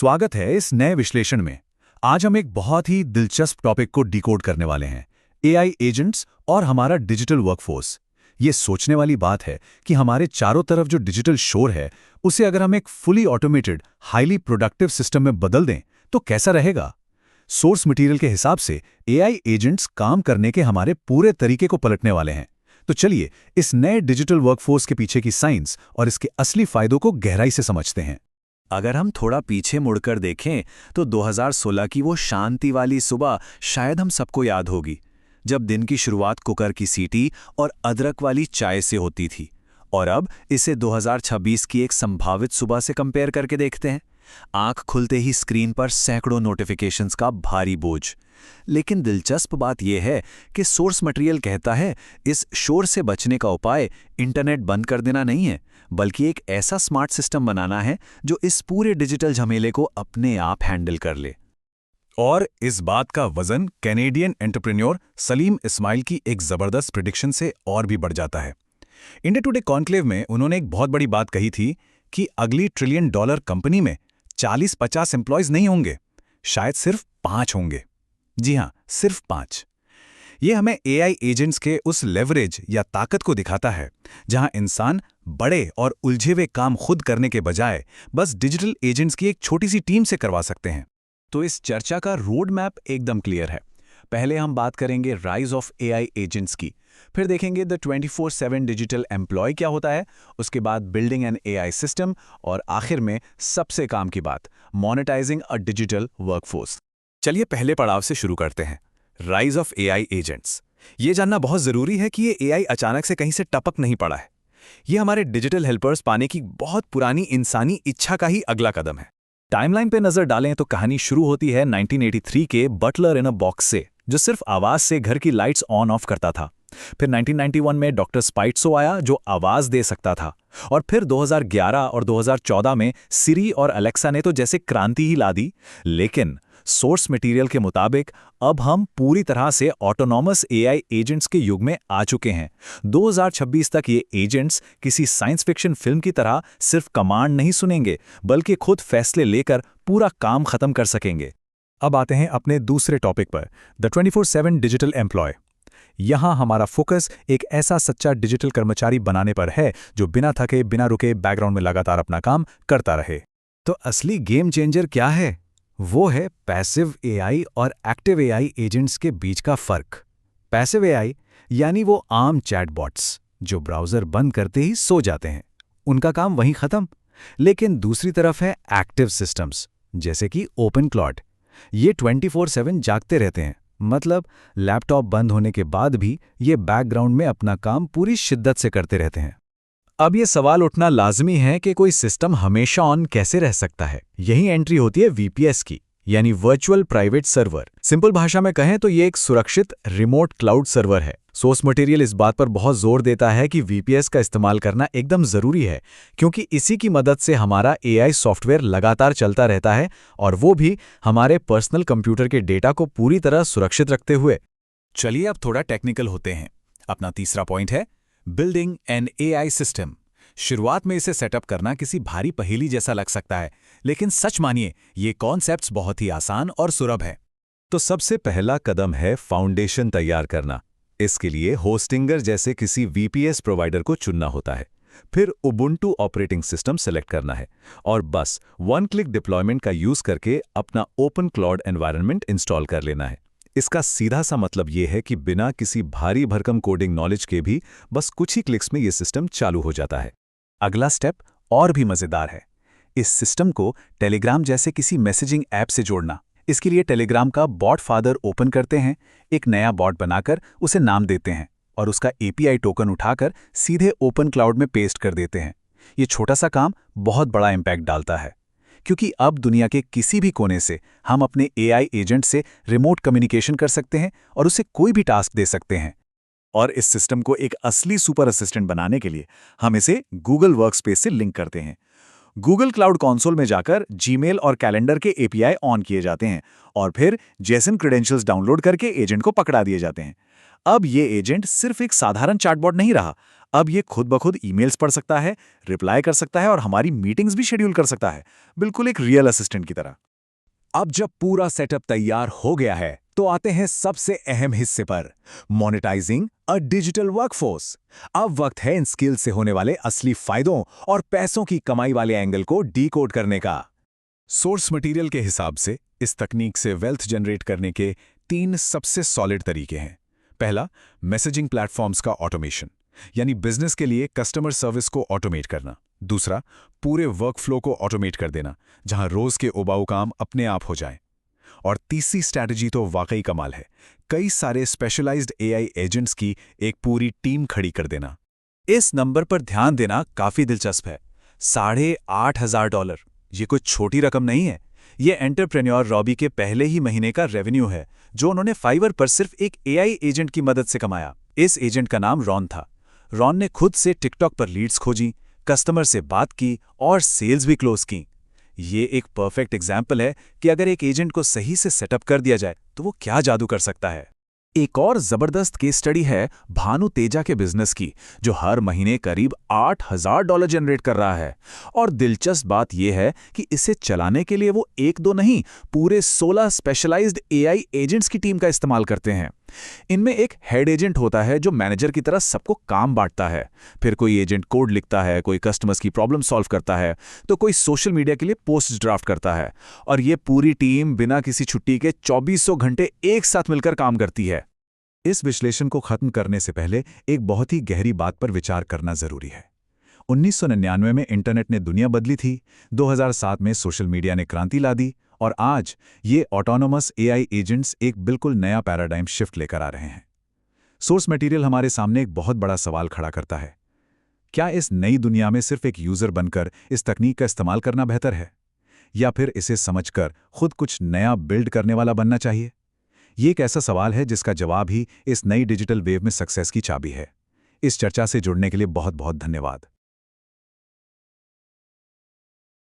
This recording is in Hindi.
स्वागत है इस नए विश्लेषण में। आज हम एक बहुत ही दिलचस्प टॉपिक को डिकोड करने वाले हैं, एआई एजेंट्स और हमारा डिजिटल वर्कफोर्स। ये सोचने वाली बात है कि हमारे चारों तरफ जो डिजिटल शोर है, उसे अगर हम एक fully automated, highly productive system में बदल दें तो कैसा रहेगा। सोर्स मटेरियल के हिसाब से एआई एजेंट्स काम करने के हमारे पूरे तरीके को पलटने वाले हैं। तो चलिए इस नए डिजिटल वर्कफोर्स के पीछे की साइंस और इसके असली फायदों को गहराई से समझते हैं। अगर हम थोड़ा पीछे मुड़कर देखें तो 2016 की वो शांति वाली सुबह शायद हम सबको याद होगी, जब दिन की शुरुआत कुकर की सीटी और अदरक वाली चाय से होती थी। और अब इसे 2026 की एक संभावित सुबह से कंपेयर करके देखते हैं। आंख खुलते ही स्क्रीन पर सैकड़ों नोटिफिकेशंस का भारी बोझ। लेकिन दिलचस्प बात यह है कि सोर्स मटेरियल कहता है इस शोर से बचने का उपाय इंटरनेट बंद कर देना नहीं है, बल्कि एक ऐसा स्मार्ट सिस्टम बनाना है जो इस पूरे डिजिटल झमेले को अपने आप हैंडल कर ले। और इस बात का वजन कैनेडियन एंटरप्रेन्योर सलीम इस्माइल की एक जबरदस्त प्रिडिक्शन से और भी बढ़ जाता है। इंडिया टुडे कॉन्क्लेव में उन्होंने एक बहुत बड़ी बात कही थी कि अगली $1 ट्रिलियन कंपनी में 40-50 एम्प्लॉयज नहीं होंगे, शायद सिर्फ 5 होंगे। जी हां, सिर्फ 5। ये हमें एआई एजेंट्स के उस लेवरेज या ताकत को दिखाता है जहां इंसान बड़े और उलझे हुए काम खुद करने के बजाय बस डिजिटल एजेंट्स की एक छोटी सी टीम से करवा सकते हैं। तो इस चर्चा का रोड मैप एकदम क्लियर है। पहले हम बात करेंगे राइज ऑफ एआई एजेंट्स की, फिर देखेंगे द 24/7 डिजिटल एम्प्लॉय क्या होता है, उसके बाद बिल्डिंग एन एआई सिस्टम, और आखिर में सबसे काम की बात, मोनेटाइजिंग अ डिजिटल वर्कफोर्स। चलिए पहले पड़ाव से शुरू करते हैं, राइज ऑफ एआई एजेंट्स। ये जानना बहुत जरूरी है कि ये एआई अचानक से कहीं से टपक नहीं पड़ा है। ये हमारे डिजिटल हेल्पर्स पाने की बहुत पुरानी इंसानी इच्छा का ही अगला कदम है। टाइमलाइन पे नजर डालें तो कहानी शुरू होती है 1983 के बटलर इन अ बॉक्स से, जो सिर्फ आवाज से घर की लाइट्स ऑन ऑफ करता था। फिर 1991 में डॉक्टर स्पाइट्सो आया जो आवाज दे सकता था। और फिर 2011 और 2014 में सिरी और अलेक्सा ने तो जैसे क्रांति ही ला दी। लेकिन सोर्स मटेरियल के मुताबिक अब हम पूरी तरह से ऑटोनॉमस एआई एजेंट्स के युग में आ चुके हैं। 2026 तक ये एजेंट्स किसी साइंस फिक्शन फिल्म की तरह सिर्फ कमांड नहीं सुनेंगे, बल्कि खुद फैसले लेकर पूरा काम खत्म कर सकेंगे। अब आते हैं अपने दूसरे टॉपिक पर, द 24/7 डिजिटल एम्प्लॉय। यहां हमारा फोकस एक ऐसा सच्चा डिजिटल कर्मचारी बनाने पर है जो बिना थके बिना रुके बैकग्राउंड में लगातार अपना काम करता रहे। तो असली गेम चेंजर क्या है? वो है पैसिव एआई और एक्टिव एआई एजेंट्स के बीच का फर्क। पैसिव एआई यानी वो आम चैटबॉट्स जो ब्राउजर बंद करते ही सो जाते हैं, उनका काम वहीं खत्म। लेकिन दूसरी तरफ है एक्टिव सिस्टम्स, जैसे कि ओपन क्लॉड। ये 24/7 जागते रहते हैं, मतलब लैपटॉप बंद होने के बाद भी ये बैकग्राउंड में अपना काम पूरी शिद्दत से करते रहते हैं। अब ये सवाल उठना लाजमी है कि कोई सिस्टम हमेशा ऑन कैसे रह सकता है। यही एंट्री होती है वीपीएस की, यानी वर्चुअल प्राइवेट सर्वर। सिंपल भाषा में कहें तो ये एक सुरक्षित रिमोट क्लाउड सर्वर है। सोर्स मटेरियल इस बात पर बहुत जोर देता है कि वीपीएस का इस्तेमाल करना एकदम जरूरी है, क्योंकि इसी की मदद से हमारा एआई सॉफ्टवेयर लगातार चलता रहता है, और वो भी हमारे पर्सनल कंप्यूटर के डेटा को पूरी तरह सुरक्षित रखते हुए। चलिए अब थोड़ा टेक्निकल होते हैं। अपना तीसरा पॉइंट है बिल्डिंग एन एआई सिस्टम। शुरुआत में इसे सेटअप करना किसी भारी पहेली जैसा लग सकता है, लेकिन सच मानिए ये कॉन्सेप्ट्स बहुत ही आसान और सुलभ है। तो सबसे पहला कदम है फाउंडेशन तैयार करना। इसके लिए होस्टिंगर जैसे किसी वीपीएस प्रोवाइडर को चुनना होता है। फिर उबुंटू ऑपरेटिंग सिस्टम सेलेक्ट करना है, और बस वन क्लिक डिप्लॉयमेंट का यूज करके अपना ओपन क्लाउड एनवायरनमेंट इंस्टॉल कर लेना है। इसका सीधा सा मतलब ये है कि बिना किसी भारी भरकम कोडिंग नॉलेज के भी बस कुछ ही क्लिक्स में ये सिस्टम चालू हो जाता है। अगला स्टेप और भी मजेदार है, इस सिस्टम को टेलीग्राम जैसे किसी मैसेजिंग ऐप से जोड़ना। इसके लिए टेलीग्राम का बॉट फादर ओपन करते हैं, एक नया बॉट बनाकर उसे नाम देते हैं, और उसका एपीआई टोकन उठाकर सीधे ओपन क्लाउड में पेस्ट कर देते हैं। ये छोटा सा काम बहुत बड़ा इम्पैक्ट डालता है, क्योंकि अब दुनिया के किसी भी कोने से हम अपने एआई एजेंट से रिमोट कम्युनिकेशन कर सकते हैं और उसे कोई भी टास्क दे सकते हैं। और इस सिस्टम को एक असली सुपर असिस्टेंट बनाने के लिए हम इसे गूगल वर्कस्पेस से लिंक करते हैं। गूगल क्लाउड कंसोल में जाकर जीमेल और कैलेंडर के एपीआई ऑन किए जाते हैं, और फिर जेसन क्रेडेंशियल्स डाउनलोड करके एजेंट को पकड़ा दिए जाते हैं। अब ये एजेंट सिर्फ एक साधारण चैटबॉट नहीं रहा, अब ये खुद ब खुद ईमेल्स पढ़ सकता है, रिप्लाई कर सकता है और हमारी मीटिंग्स भी शेड्यूल कर सकता है, बिल्कुल एक रियल असिस्टेंट की तरह। अब जब पूरा सेटअप तैयार हो गया है तो आते हैं सबसे अहम हिस्से पर, मोनेटाइजिंग अ डिजिटल वर्कफोर्स। अब वक्त है इन स्किल से होने वाले असली फायदों और पैसों की कमाई वाले एंगल को डीकोड करने का। सोर्स मटेरियल के हिसाब से इस तकनीक से वेल्थ जनरेट करने के 3 सबसे सॉलिड तरीके हैं। पहला, मैसेजिंग प्लेटफॉर्म्स का ऑटोमेशन, यानी बिजनेस के लिए कस्टमर सर्विस को ऑटोमेट करना। दूसरा, पूरे वर्कफ्लो को ऑटोमेट कर देना, जहां रोज के उबाऊ काम अपने आप हो जाएं। और तीसरी स्ट्रैटेजी तो वाकई कमाल है, कई सारे स्पेशलाइज्ड एआई एजेंट्स की एक पूरी टीम खड़ी कर देना। इस नंबर पर ध्यान देना काफी दिलचस्प है। $8,500। ये कोई छोटी रकम नहीं है। ये एंटरप्रेन्योर रॉबी के पहले ही महीने का रेवेन्यू है, जो उन्होंने फाइवर पर सिर्फ एक एआई एजेंट की मदद से कमाया। इस एजेंट का नाम रॉन था। रॉन ने खुद से टिकटॉक पर लीड्स खोजी, कस्टमर से बात की और सेल्स भी क्लोज की। ये एक परफेक्ट एग्जाम्पल है कि अगर एक एजेंट को सही से सेटअप कर दिया जाए तो वो क्या जादू कर सकता है। एक और जबरदस्त केस स्टडी है भानु तेजा के बिजनेस की, जो हर महीने करीब $8,000 जनरेट कर रहा है। और दिलचस्प बात यह है कि इसे चलाने के लिए वो 1-2 नहीं, पूरे 16 स्पेशलाइज्ड एआई एजेंट्स की टीम का इस्तेमाल करते हैं। इनमें एक हेड एजेंट होता है जो मैनेजर की तरह सबको काम बांटता है। फिर कोई एजेंट कोड लिखता है, कोई कस्टमर्स की प्रॉब्लम सॉल्व करता है, तो कोई सोशल मीडिया के लिए पोस्ट ड्राफ्ट करता है। और ये पूरी टीम बिना किसी छुट्टी के 2400 घंटे एक साथ मिलकर काम करती है। इस विश्लेषण को खत्म करने से पहले एक बहुत ही गहरी बात पर विचार करना जरूरी है। 1999 में इंटरनेट ने दुनिया बदली थी, 2007 में सोशल मीडिया ने क्रांति ला दी, और आज ये ऑटोनोमस एआई एजेंट्स एक बिल्कुल नया पैराडाइम शिफ्ट लेकर आ रहे हैं। सोर्स मटेरियल हमारे सामने एक बहुत बड़ा सवाल खड़ा करता है। क्या इस नई दुनिया में सिर्फ एक यूजर बनकर इस तकनीक का इस्तेमाल करना बेहतर है, या फिर इसे समझकर खुद कुछ नया बिल्ड करने वाला बनना चाहिए? ये एक ऐसा सवाल है जिसका जवाब ही इस नई डिजिटल वेव में सक्सेस की चाबी है। इस चर्चा से जुड़ने के लिए बहुत बहुत धन्यवाद।